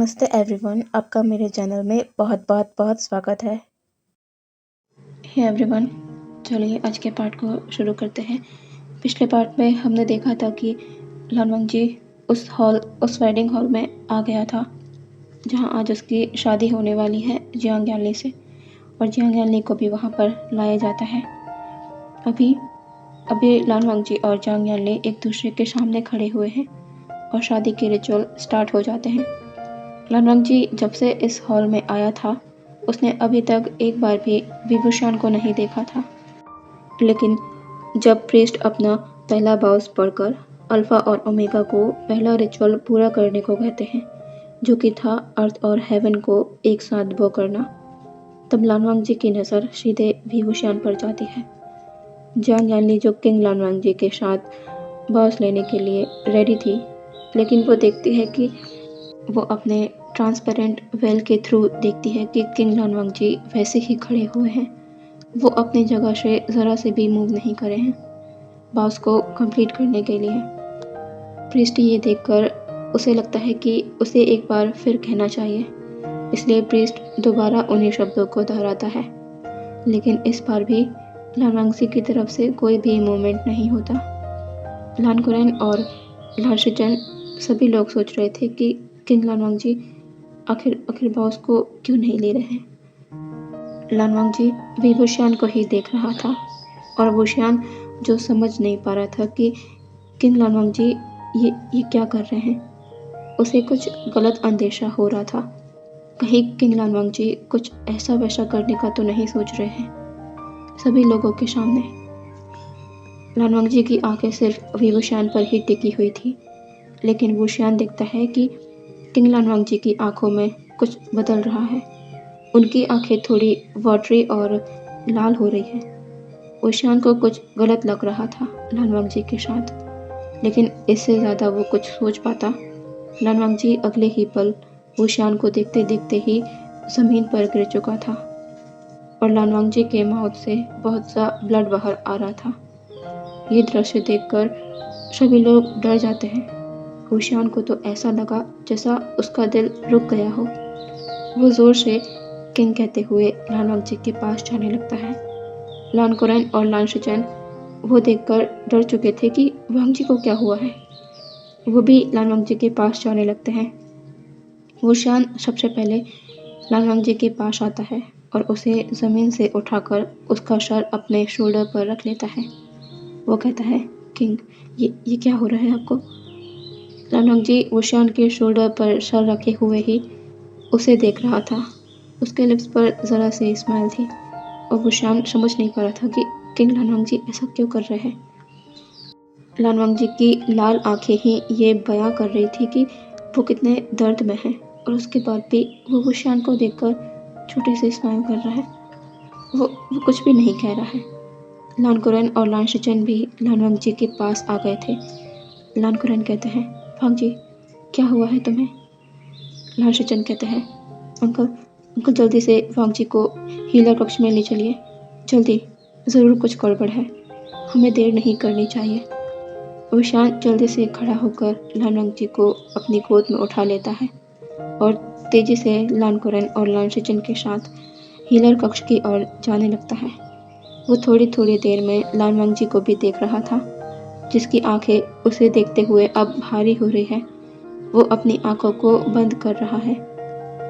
नमस्ते एवरीवन, आपका मेरे चैनल में बहुत बहुत बहुत स्वागत है। हे एवरीवन, चलिए आज के पार्ट को शुरू करते हैं। पिछले पार्ट में हमने देखा था कि लानवंग जी उस वेडिंग हॉल में आ गया था जहां आज उसकी शादी होने वाली है जियांग यानली से, और जियांग यानली को भी वहां पर लाया जाता है। अभी अभी लानवंग जी और जियांग यानली एक दूसरे के सामने खड़े हुए हैं और शादी के रिचुअल स्टार्ट हो जाते हैं। लानवंग जी जब से इस हॉल में आया था उसने अभी तक एक बार भी विभूषण को नहीं देखा था, लेकिन जब प्रीस्ट अपना पहला बाउस पढ़कर अल्फा और ओमेगा को पहला रिचुअल पूरा करने को कहते हैं, जो कि था अर्थ और हेवन को एक साथ बो करना, तब लानवंग जी की नज़र सीधे विभूषण पर जाती है। जियांग यानली जो किंग लानवंग जी के साथ बाउस लेने के लिए रेडी थी, लेकिन वो देखती है कि वो अपने ट्रांसपेरेंट वेल के थ्रू देखती है कि किंग लानवंग जी वैसे ही खड़े हुए हैं। वो अपनी जगह से ज़रा से भी मूव नहीं करे हैं बाउस को कंप्लीट करने के लिए। प्रीस्ट ये देखकर उसे लगता है कि उसे एक बार फिर कहना चाहिए, इसलिए प्रीस्ट दोबारा उन्हीं शब्दों को दोहराता है, लेकिन इस बार भी लानवंग जी की तरफ से कोई भी मूवमेंट नहीं होता। लान कुरैन और लान शिचन सभी लोग सोच रहे थे कि किंग लानवंग जी आखिर बाउस को क्यों नहीं ले रहे हैं। लानवंग जी विभूषण को ही देख रहा था और वुशियान जो समझ नहीं पा रहा था कि किंग लानवंग जी ये क्या कर रहे हैं। उसे कुछ गलत अंदेशा हो रहा था, कहीं किंग लानवंग जी कुछ ऐसा वैसा करने का तो नहीं सोच रहे हैं सभी लोगों के सामने। लानवंग जी की आंखें सिर्फ विभूषण पर ही टिकी हुई थी, लेकिन वुशियान देखता है कि किंग लानवंग जी की आंखों में कुछ बदल रहा है। उनकी आंखें थोड़ी वाटरी और लाल हो रही हैं। वुशियान को कुछ गलत लग रहा था लानवंग जी के साथ, लेकिन इससे ज़्यादा वो कुछ सोच पाता। लानवंग जी अगले ही पल वुशियान को देखते देखते ही ज़मीन पर गिर चुका था और लानवंग जी के माउथ से बहुत सा ब्लड बाहर आ रहा था। ये दृश्य देखकर सभी लोग डर जाते हैं। वुशियान को तो ऐसा लगा जैसा उसका दिल रुक गया हो। वो जोर से किंग कहते हुए लानवंग जी के पास जाने लगता है। लान कुरैन और लान शिचन वो देखकर डर चुके थे कि वांग जी को क्या हुआ है। वो भी लानवंग जी के पास जाने लगते हैं। वुशियान सबसे पहले लानवंग जी के पास आता है और उसे ज़मीन से उठाकर उसका सर अपने शोल्डर पर रख लेता है। वो कहता है, किंग ये क्या हो रहा है आपको। लानवंग जी वुशियान के शोल्डर पर सर रखे हुए ही उसे देख रहा था। उसके लिप्स पर ज़रा सी स्माइल थी और वुशियान समझ नहीं पा रहा था कि किंग लानवंग जी ऐसा क्यों कर रहे हैं। लानवंग जी की लाल आंखें ही ये बयां कर रही थी कि वो कितने दर्द में हैं, और उसके बाद भी वो वुशियान को देखकर छोटी सी स्माइल कर रहा है। वो कुछ भी नहीं कह रहा है। लान कुरैन और लान शिचन भी लानवंग जी के पास आ गए थे। लान कुरैन कहते हैं, वांग जी क्या हुआ है तुम्हें। लान शिचन कहते हैं, अंकल जल्दी से वांग जी को हीलर कक्ष में ले चलिए, जल्दी, ज़रूर कुछ गड़बड़ है, हमें देर नहीं करनी चाहिए। वुशियान जल्दी से खड़ा होकर लानवंग जी को अपनी गोद में उठा लेता है और तेजी से लान कुरैन और लान शिचन के साथ हीलर कक्ष की ओर जाने लगता है। वो थोड़ी देर में लानवंग जी को भी देख रहा था, जिसकी आंखें उसे देखते हुए अब भारी हो रही है। वो अपनी आंखों को बंद कर रहा है।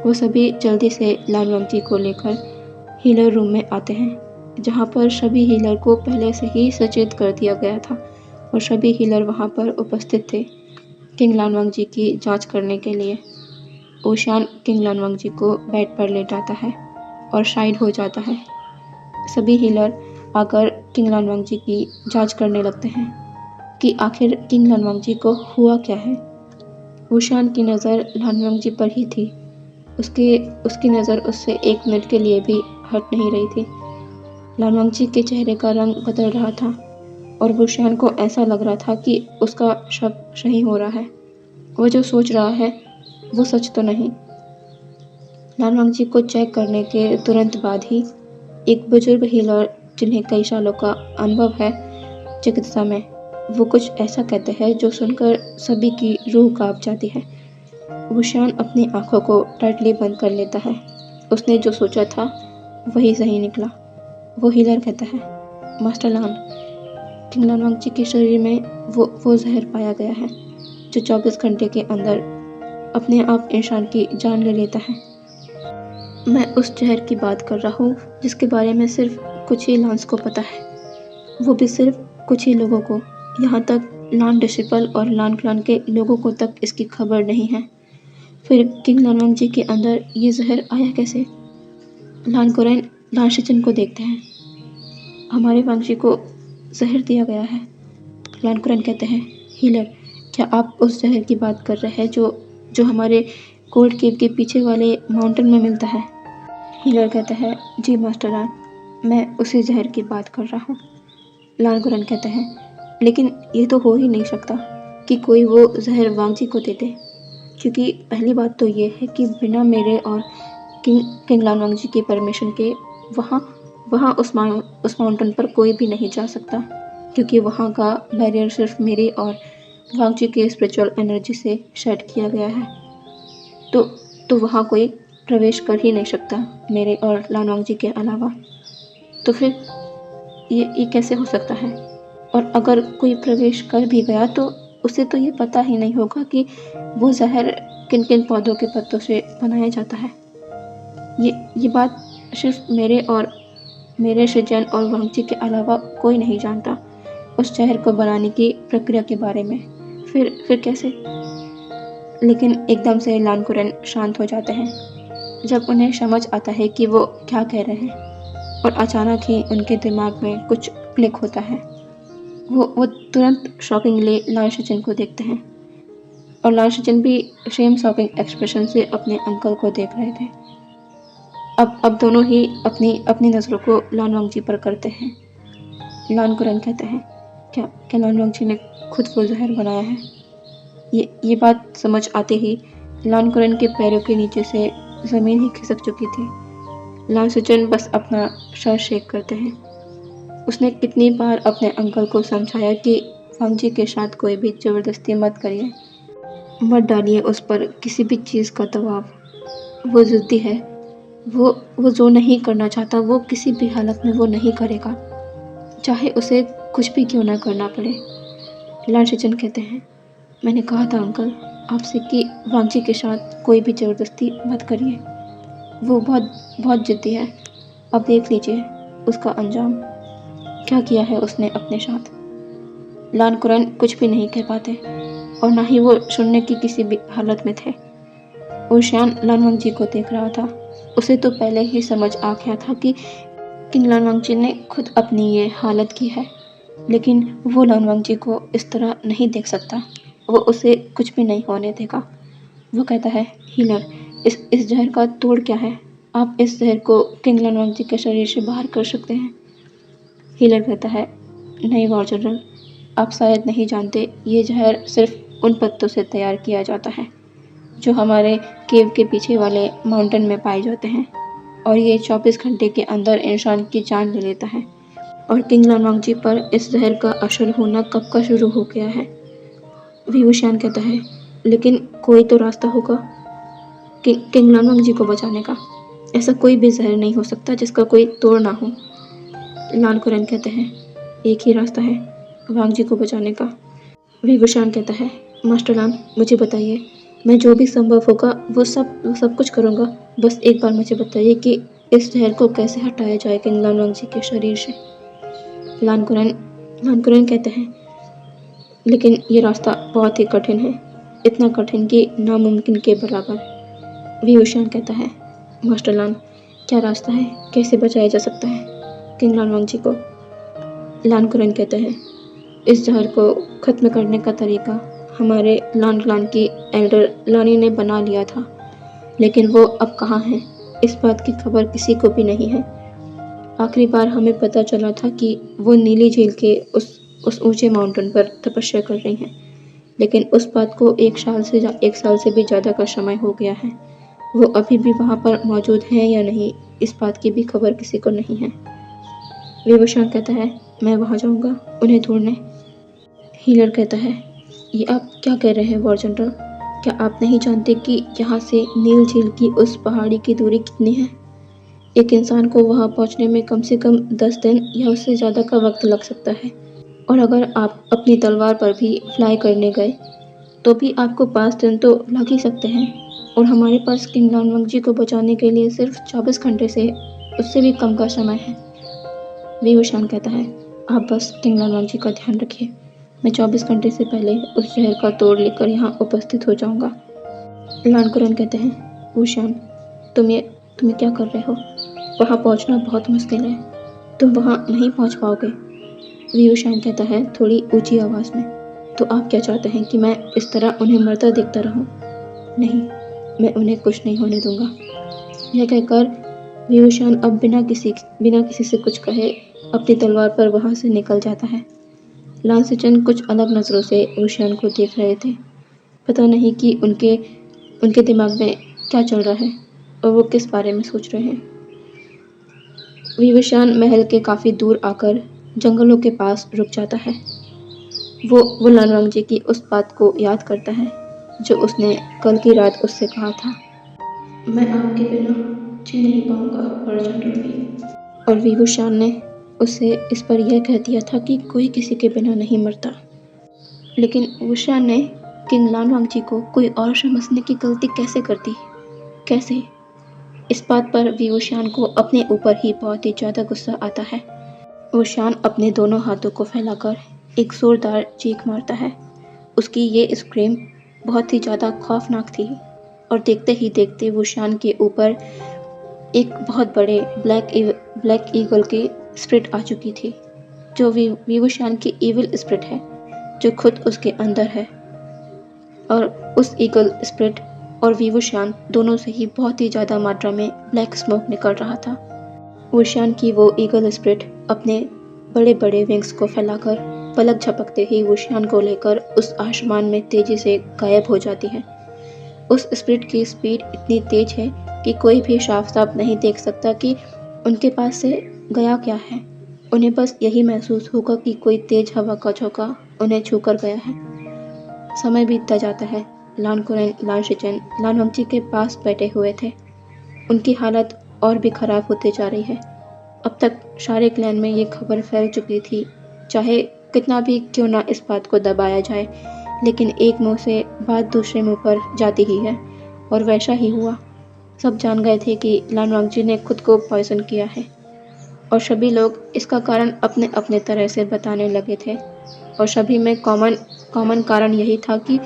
वो सभी जल्दी से लानवंग जी को लेकर हीलर रूम में आते हैं, जहाँ पर सभी हीलर को पहले से ही सचेत कर दिया गया था और सभी हीलर वहाँ पर उपस्थित थे किंग लानवंग जी की जांच करने के लिए। वुशियान किंग लानवंग जी को बेड पर लेटाता है और साइड हो जाता है। सभी हीलर आकर किंग लानवंग जी की जांच करने लगते हैं कि आखिर किंग लानवंग जी को हुआ क्या है। वुशियान की नज़र लानवंग जी पर ही थी। उसकी नज़र उससे एक मिनट के लिए भी हट नहीं रही थी। लानवंग जी के चेहरे का रंग बदल रहा था और वुशियान को ऐसा लग रहा था कि उसका शक सही हो रहा है। वो जो सोच रहा है वो सच तो नहीं। लानवंग जी को चेक करने के तुरंत बाद ही एक बुजुर्ग हीलर, जिन्हें कई सालों का अनुभव है चिकित्सा में, वो कुछ ऐसा कहते हैं जो सुनकर सभी की रूह कांप जाती है। वुशियान अपनी आंखों को टाइटली बंद कर लेता है। उसने जो सोचा था वही सही निकला। वो हीलर कहता है, मास्टर लान, किंग लानवांगजी के शरीर में वो जहर पाया गया है जो 24 घंटे के अंदर अपने आप इंसान की जान ले लेता है। मैं उस जहर की बात कर रहा हूँ जिसके बारे में सिर्फ कुछ ही लांस को पता है, वो भी सिर्फ कुछ ही लोगों को। यहाँ तक लान डिसिपल और लान क्लान के लोगों को तक इसकी खबर नहीं है। फिर किंग लानवांगजी के अंदर ये जहर आया कैसे? लान कुरैन लान शिचन को देखते हैं। हमारे वांगजी को जहर दिया गया है। लान कुरैन कहते हैं, हीलर, क्या आप उस जहर की बात कर रहे हैं जो हमारे कोल्ड केव के पीछे वाले माउंटेन में मिलता है? हीलर कहता है, जी मास्टर लान, मैं उसी जहर की बात कर रहा हूँ। लान कुरैन कहते हैं, लेकिन ये तो हो ही नहीं सकता कि कोई वो जहर वांगजी को दे दे, क्योंकि पहली बात तो ये है कि बिना मेरे और किंग लानवांगजी की परमिशन के वहाँ उस माउंटेन पर कोई भी नहीं जा सकता, क्योंकि वहाँ का बैरियर सिर्फ मेरी और वांगजी की स्पिरिचुअल एनर्जी से सेट किया गया है। तो वहाँ कोई प्रवेश कर ही नहीं सकता मेरे और लानवांगजी के अलावा। तो फिर ये कैसे हो सकता है? और अगर कोई प्रवेश कर भी गया तो उसे तो ये पता ही नहीं होगा कि वो जहर किन किन पौधों के पत्तों से बनाया जाता है। ये बात सिर्फ मेरे शिजन और वांगजी के अलावा कोई नहीं जानता उस जहर को बनाने की प्रक्रिया के बारे में। फिर कैसे? लेकिन एकदम से लान कुरैन शांत हो जाते हैं जब उन्हें समझ आता है कि वो क्या कह रहे हैं, और अचानक ही उनके दिमाग में कुछ क्लिक होता है। वो तुरंत शॉकिंगली लान शिचन को देखते हैं, और लान शिचन भी सेम शॉकिंग एक्सप्रेशन से अपने अंकल को देख रहे थे। अब दोनों ही अपनी नज़रों को लानवांगजी पर करते हैं। लान कुरैन कहते हैं, क्या लानवांगजी ने खुद वो जहर बनाया है? ये बात समझ आते ही लान कुरैन के पैरों के नीचे से ज़मीन ही खिसक चुकी थी। लान शिचन बस अपना सर शेक करते हैं। उसने कितनी बार अपने अंकल को समझाया कि वांगजी के साथ कोई भी ज़बरदस्ती मत करिए, मत डालिए उस पर किसी भी चीज़ का दबाव। वो ज़िद्दी है, वो जो नहीं करना चाहता वो किसी भी हालत में वो नहीं करेगा, चाहे उसे कुछ भी क्यों ना करना पड़े। लान शिचन कहते हैं, मैंने कहा था अंकल आपसे कि वांगजी के साथ कोई भी ज़बरदस्ती मत करिए, वो बहुत ज़िद्दी है। अब देख लीजिए उसका अंजाम, क्या किया है उसने अपने साथ। लान कुरैन कुछ भी नहीं कह पाते और ना ही वो सुनने की किसी भी हालत में थे। वुशियान लानवांगजी को देख रहा था। उसे तो पहले ही समझ आ गया था कि किंग लानवांगजी ने खुद अपनी ये हालत की है, लेकिन वो लानवांगजी को इस तरह नहीं देख सकता। वो उसे कुछ भी नहीं होने देगा। वो कहता है, हीलर, इस जहर का तोड़ क्या है? आप इस जहर को किंग लानवांगजी के शरीर से बाहर कर सकते हैं। हीलर कहता है, नहीं वॉर जनरल, आप शायद नहीं जानते, ये जहर सिर्फ उन पत्तों से तैयार किया जाता है जो हमारे केव के पीछे वाले माउंटेन में पाए जाते हैं, और ये 24 घंटे के अंदर इंसान की जान ले लेता है। और किंग लानवांगजी पर इस जहर का असर होना कब का शुरू हो गया है? वुशियान कहता है, लेकिन कोई तो रास्ता होगा किंग लानवांगजी को बचाने का। ऐसा कोई भी जहर नहीं हो सकता जिसका कोई तोड़ ना हो। लान कुरैन कहते हैं, एक ही रास्ता है वांगजी को बचाने का। वुशियान कहता है, मास्टर लान, मुझे बताइए, मैं जो भी संभव होगा वो सब कुछ करूँगा, बस एक बार मुझे बताइए कि इस जहर को कैसे हटाया जाए किंग लानवांगजी के शरीर से। लान कुरैन कहते हैं, लेकिन ये रास्ता बहुत ही कठिन है, इतना कठिन कि नामुमकिन के बराबर। वुशियान कहता है, मास्टर लान, क्या रास्ता है? कैसे बचाया जा सकता है किंग लानवांगजी को? लान कुरैन कहते हैं, इस जहर को ख़त्म करने का तरीका हमारे लान क्लान की एल्डर लानी ने बना लिया था, लेकिन वो अब कहाँ है इस बात की खबर किसी को भी नहीं है। आखिरी बार हमें पता चला था कि वो नीली झील के उस ऊंचे माउंटेन पर तपस्या कर रही हैं, लेकिन उस बात को 1 साल से भी ज़्यादा का समय हो गया है। वो अभी भी वहाँ पर मौजूद हैं या नहीं, इस बात की भी खबर किसी को नहीं है। वुशियान कहता है, मैं वहाँ जाऊँगा उन्हें ढूंढने। हीलर कहता है, ये आप क्या कह रहे हैं वॉर जनरल? क्या आप नहीं जानते कि यहाँ से नील झील की उस पहाड़ी की दूरी कितनी है? एक इंसान को वहाँ पहुँचने में कम से कम 10 दिन या उससे ज़्यादा का वक्त लग सकता है। और अगर आप अपनी तलवार पर भी फ्लाई करने गए तो भी आपको 5 दिन तो लग ही सकते हैं। और हमारे पास किंग लानवंग जी को बचाने के लिए सिर्फ 24 घंटे से उससे भी कम का समय है। वी वुशान कहता है, आप बस किंग लानवंग जी का ध्यान रखिए। मैं 24 घंटे से पहले उस शहर का तोड़ लेकर यहाँ उपस्थित हो जाऊँगा। लान कुरन कहते हैं, वुशान, तुम्हें क्या कर रहे हो? वहाँ पहुँचना बहुत मुश्किल है। तुम वहाँ नहीं पहुँच पाओगे। वी वुशान कहता है थोड़ी ऊंची आवाज़ में, तो आप क्या चाहते हैं कि मैं इस तरह उन्हें मरता देखता रहूं? नहीं, मैं उन्हें कुछ नहीं होने दूंगा। यह कहकर वी वुशान अब बिना किसी से कुछ कहे अपनी तलवार पर वहां से निकल जाता है। लान सिचन कुछ अलग नज़रों से वुशान को देख रहे थे। पता नहीं कि उनके दिमाग में क्या चल रहा है और वो किस बारे में सोच रहे हैं। वी वुशान महल के काफ़ी दूर आकर जंगलों के पास रुक जाता है। वो लानवांग जी की उस बात को याद करता है जो उसने कल की रात उससे कहा था, मैं आपके बिना जी नहीं पाऊंगा अर्जुन भी। और वी वुशान ने उससे इस पर यह कह दिया था कि कोई किसी के बिना नहीं मरता। लेकिन वुशान ने किंग लानवांग जी को कोई और समझने की गलती कैसे कर दी? कैसे? इस बात पर वी वुशान को अपने ऊपर ही बहुत ही ज़्यादा गुस्सा आता है। वुशान अपने दोनों हाथों को फैलाकर एक जोरदार चीख मारता है। उसकी ये स्क्रीम बहुत ही ज़्यादा खौफनाक थी और देखते ही देखते वुशान के ऊपर एक बहुत बड़े ब्लैक ईगल की स्प्रिट आ चुकी थी, जो वी वुशान की ईविल स्प्रिट है, जो खुद उसके अंदर है। और उस ईगल स्प्रिट और वी वुशान दोनों से ही बहुत ही ज़्यादा मात्रा में ब्लैक स्मोक निकल रहा था। वुशान की वो ईगल स्प्रिट अपने बड़े बड़े विंग्स को फैलाकर पलक झपकते ही वुशान को लेकर उस आसमान में तेजी से गायब हो जाती है। उस स्प्रिट की स्पीड इतनी तेज है कि कोई भी साफ साफ नहीं देख सकता कि उनके पास से गया क्या है। उन्हें बस यही महसूस होगा कि कोई तेज हवा का झोंका उन्हें छूकर गया है। समय बीतता जाता है। लान कुरैन लान शिचन लानवंग के पास बैठे हुए थे। उनकी हालत और भी खराब होती जा रही है। अब तक सारे क्लैन में ये खबर फैल चुकी थी। चाहे कितना भी क्यों ना इस बात को दबाया जाए, लेकिन एक मुंह से बात दूसरे मुंह पर जाती ही है। और वैसा ही हुआ। सब जान गए थे कि लानवांग जी ने खुद को पॉइजन किया है और सभी लोग इसका कारण अपने अपने तरह से बताने लगे थे। और सभी में कॉमन कारण यही था कि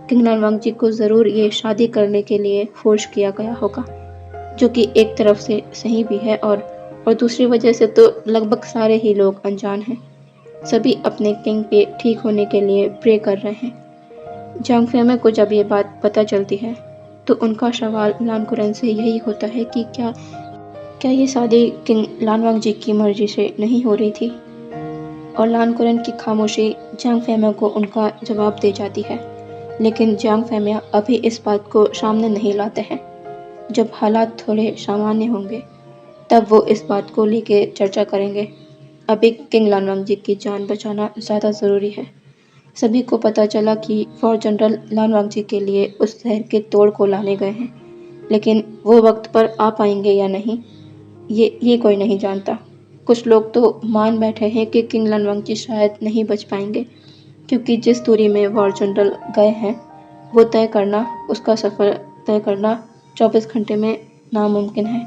किंग लानवांग जी को ज़रूर ये शादी करने के लिए फोर्स किया गया होगा, जो कि एक तरफ से सही भी है और दूसरी वजह से तो लगभग सारे ही लोग अनजान हैं। सभी अपने किंग के ठीक होने के लिए प्रे कर रहे हैं। जांग फेमे को जब ये बात पता चलती है तो उनका सवाल लान कुरैन से यही होता है कि क्या ये शादी किंग लानवांग जी की मर्जी से नहीं हो रही थी? और लान कुरैन की खामोशी जांग फेमे को उनका जवाब दे जाती है। लेकिन जांग फेमे अभी इस बात को सामने नहीं लाते हैं। जब हालात थोड़े सामान्य होंगे तब वो इस बात को लेके चर्चा करेंगे। अभी किंग लानवांग जी की जान बचाना ज़्यादा ज़रूरी है। सभी को पता चला कि फॉर जनरल लानवांग जी के लिए उस शहर के तोड़ को लाने गए हैं, लेकिन वो वक्त पर आ पाएंगे या नहीं ये कोई नहीं जानता। कुछ लोग तो मान बैठे हैं कि किंग लानवांग जी शायद नहीं बच पाएंगे, क्योंकि जिस दूरी में वॉर जनरल गए हैं वो उसका सफ़र तय करना 24 घंटे में नामुमकिन है।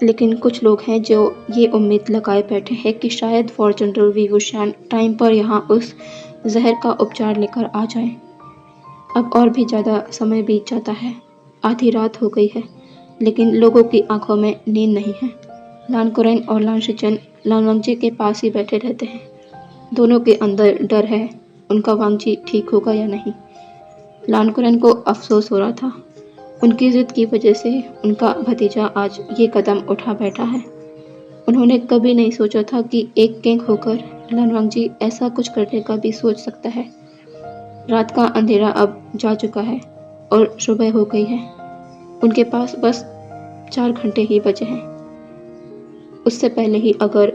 लेकिन कुछ लोग हैं जो ये उम्मीद लगाए बैठे हैं कि शायद वॉर जनरल वी वुशान टाइम पर यहाँ उस जहर का उपचार लेकर आ जाए। अब और भी ज़्यादा समय बीत जाता है। आधी रात हो गई है, लेकिन लोगों की आंखों में नींद नहीं है। लान कुरैन और लान शिचन लानवांग जी के पास ही बैठे रहते हैं। दोनों के अंदर डर है, उनका वांग जी ठीक होगा या नहीं। लान कुरैन को अफसोस हो रहा था। उनकी जिद की वजह से उनका भतीजा आज ये कदम उठा बैठा है। उन्होंने कभी नहीं सोचा था कि एक किंग होकर लानवांग जी ऐसा कुछ करने का भी सोच सकता है। रात का अंधेरा अब जा चुका है और सुबह हो गई है। उनके पास बस 4 घंटे ही बचे हैं। उससे पहले ही अगर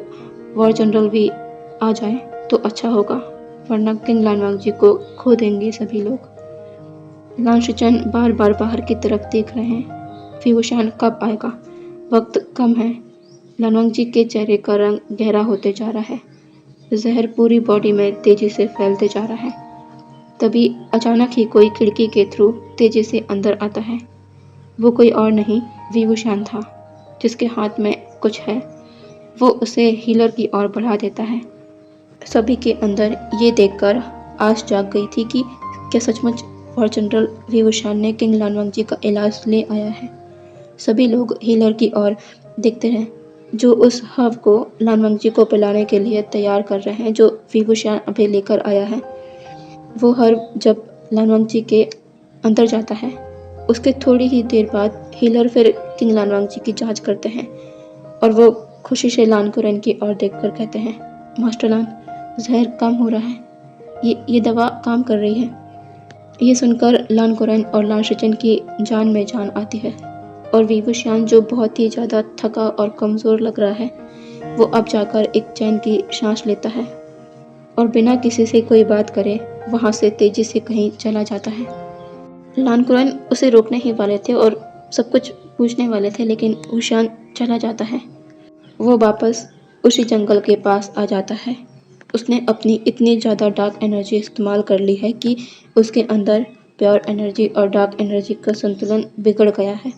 वॉर जनरल भी आ जाए तो अच्छा होगा, वरना किंग लानवांग जी को खो देंगे सभी लोग। लांशचन बार बार बाहर की तरफ देख रहे हैं। विभूषण कब आएगा? वक्त कम है। लालवंजी के चेहरे का रंग गहरा होते जा रहा है। जहर पूरी बॉडी में तेजी से फैलते जा रहा है। तभी अचानक ही कोई खिड़की के थ्रू तेजी से अंदर आता है। वो कोई और नहीं विभूषण था, जिसके हाथ में कुछ है। वो उसे हीलर की ओर बढ़ा देता है। सभी के अंदर ये देखकर आस जाग गई थी कि क्या सचमुच और जनरल विभूषण ने किंग लालवंजी का इलाज ले आया है। सभी लोग हीलर की ओर देखते हैं, जो उस हव को लालवंजी को पिलाने के लिए तैयार कर रहे हैं, जो विभूषण अभी लेकर आया है। वो हर्ब जब लालवंजी के अंदर जाता है, उसके थोड़ी ही देर बाद हीलर फिर किंग लालवंजी की जांच करते हैं और वो खुशी से लानकुरन की ओर देखकर कहते हैं, मास्टर लान, जहर कम हो रहा है। ये दवा काम कर रही है। ये सुनकर लानकुरन और लांशचन की जान में जान आती है और विभूषण, जो बहुत ही ज़्यादा थका और कमज़ोर लग रहा है, वो अब जाकर एक चैन की सांस लेता है और बिना किसी से कोई बात करे वहाँ से तेजी से कहीं चला जाता है। लानकुरन उसे रोकने ही वाले थे और सब कुछ पूछने वाले थे, लेकिन भूषण चला जाता है। वो वापस उसी जंगल के पास आ जाता है। उसने अपनी इतनी ज़्यादा डार्क एनर्जी इस्तेमाल कर ली है कि उसके अंदर प्योर एनर्जी और डार्क एनर्जी का संतुलन बिगड़ गया है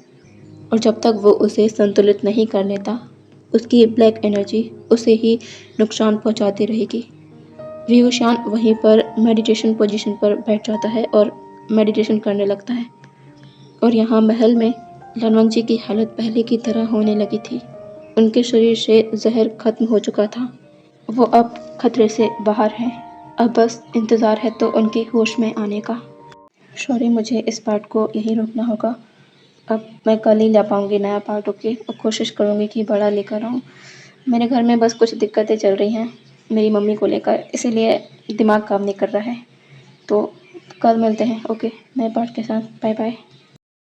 और जब तक वो उसे संतुलित नहीं कर लेता, उसकी ब्लैक एनर्जी उसे ही नुकसान पहुंचाती रहेगी। विभूषण वहीं पर मेडिटेशन पोजीशन पर बैठ जाता है और मेडिटेशन करने लगता है और यहाँ महल में लालवंजी की हालत पहले की तरह होने लगी थी। उनके शरीर से जहर खत्म हो चुका था। वो अब खतरे से बाहर है। अब बस इंतज़ार है तो उनके होश में आने का। सॉरी, मुझे इस पार्ट को यहीं रोकना होगा। अब मैं कल ही ला पाऊँगी नया पार्ट। ओके, और कोशिश करूँगी कि बड़ा लेकर आऊँ। मेरे घर में बस कुछ दिक्कतें चल रही हैं मेरी मम्मी को लेकर, इसीलिए दिमाग काम नहीं कर रहा है। तो कल मिलते हैं। ओके, नए पार्ट के साथ। Bye bye.